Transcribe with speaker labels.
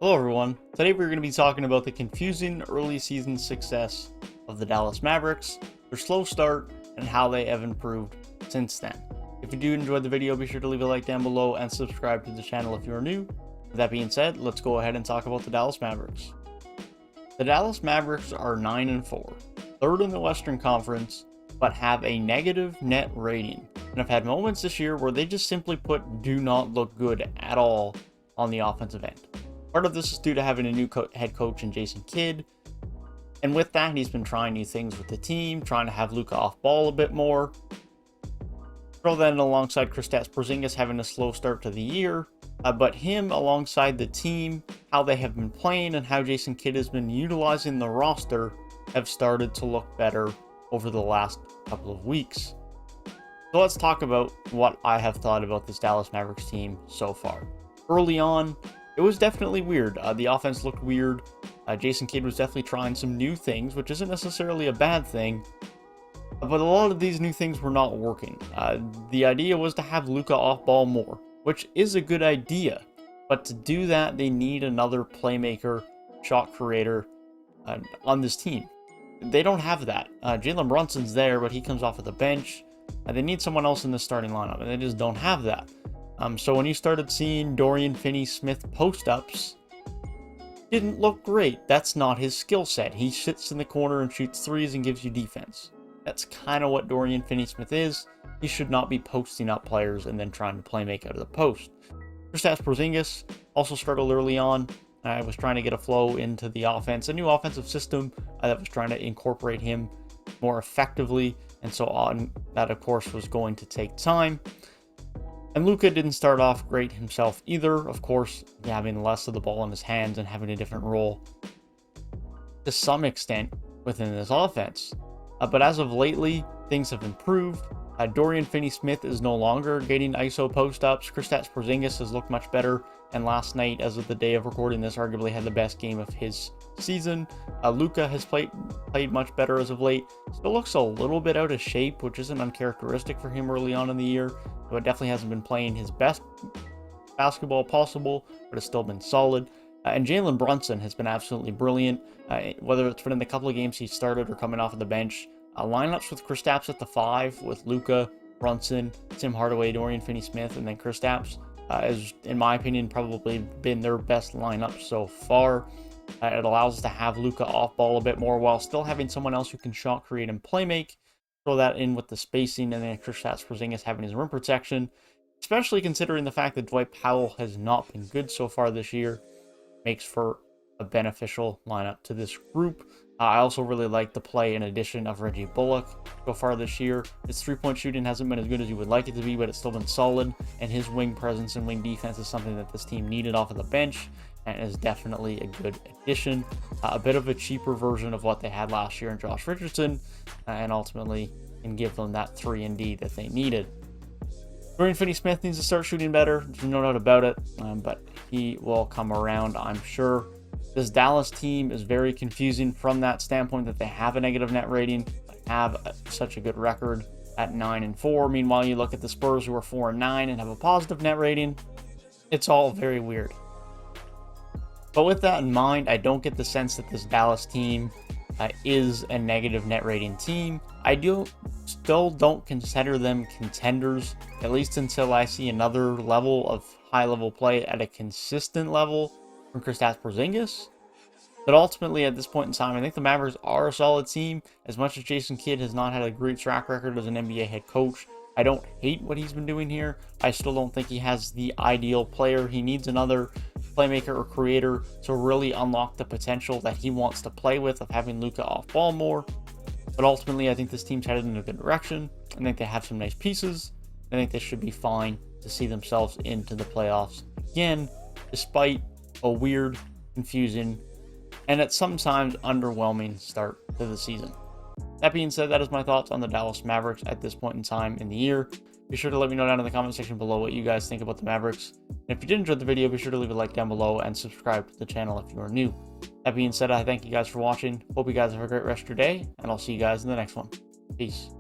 Speaker 1: Hello everyone, today we're going to be talking about the confusing early season success of the Dallas Mavericks, their slow start, and how they have improved since then. If you do enjoy the video, be sure to leave a like down below and subscribe to the channel if you are new. With that being said, let's go ahead and talk about the Dallas Mavericks. The Dallas Mavericks are 9-4, third in the Western Conference, but have a negative net rating, and have had moments this year where they just simply put do not look good at all on the offensive end. Part of this is due to having a new head coach in Jason Kidd, and with that, he's been trying new things with the team, trying to have Luka off ball a bit more. Throw that in alongside Kristaps Porzingis having a slow start to the year, but him alongside the team, how they have been playing, and how Jason Kidd has been utilizing the roster have started to look better over the last couple of weeks. So let's talk about what I have thought about this Dallas Mavericks team so far. Early on, it was definitely weird. The offense looked weird. Jason Kidd was definitely trying some new things, which isn't necessarily a bad thing. But a lot of these new things were not working. The idea was to have Luka off ball more, which is a good idea. But to do that, they need another playmaker, shot creator on this team. They don't have that. Jalen Brunson's there, but he comes off of the bench. They need someone else in the starting lineup, and they just don't have that. So when you started seeing Dorian Finney-Smith post-ups, didn't look great. That's not his skill set. He sits in the corner and shoots threes and gives you defense. That's kind of what Dorian Finney-Smith is. He should not be posting up players and then trying to play make out of the post. Kristaps Porzingis also struggled early on. I was trying to get a flow into the offense, a new offensive system that was trying to incorporate him more effectively, and so on. That, of course, was going to take time. And Luka didn't start off great himself either, of course, having less of the ball in his hands and having a different role to some extent within this offense. But as of lately, things have improved. Dorian Finney-Smith is no longer getting ISO post-ups. Kristaps Porzingis has looked much better, and last night, as of the day of recording this, arguably had the best game of his season. Luka has played much better as of late. Still looks a little bit out of shape, which isn't uncharacteristic for him early on in the year. So it definitely hasn't been playing his best basketball possible, but it's still been solid. And Jalen Brunson has been absolutely brilliant, whether it's been in the couple of games he started or coming off of the bench. Lineups with Kristaps at the 5, with Luka, Brunson, Tim Hardaway, Dorian Finney-Smith, and then Kristaps has, in my opinion, probably been their best lineup so far. It allows us to have Luka off ball a bit more while still having someone else who can shot create and play make. Throw that in with the spacing, and then Kristaps Porzingis having his rim protection, especially considering the fact that Dwight Powell has not been good so far this year. Makes for a beneficial lineup to this group. I also really like the play and addition of Reggie Bullock so far this year. His three-point shooting hasn't been as good as you would like it to be, but it's still been solid, and his wing presence and wing defense is something that this team needed off of the bench, and is definitely a good addition. A bit of a cheaper version of what they had last year in Josh Richardson, and ultimately can give them that 3-and-D that they needed. Dorian Finney-Smith needs to start shooting better, there's no doubt about it, but he will come around, I'm sure. This Dallas team is very confusing from that standpoint that they have a negative net rating, but have such a good record at 9-4. Meanwhile, you look at the Spurs, who are 4-9 and have a positive net rating. It's all very weird. But with that in mind, I don't get the sense that this Dallas team is a negative net rating team. I still don't consider them contenders, at least until I see another level of high-level play at a consistent level from Kristaps Porzingis. But ultimately, at this point in time, I think the Mavericks are a solid team. As much as Jason Kidd has not had a great track record as an NBA head coach, I don't hate what he's been doing here. I still don't think he has the ideal player. He needs another playmaker or creator to really unlock the potential that he wants to play with, of having Luka off ball more. But ultimately, I think this team's headed in a good direction. I think they have some nice pieces. I think they should be fine to see themselves into the playoffs again, despite a weird, confusing, and at sometimes underwhelming start to the season. That being said, that is my thoughts on the Dallas Mavericks at this point in time in the year. Be sure to let me know down in the comment section below what you guys think about the Mavericks. And if you did enjoy the video, be sure to leave a like down below and subscribe to the channel if you are new. That being said, I thank you guys for watching. Hope you guys have a great rest of your day, and I'll see you guys in the next one. Peace.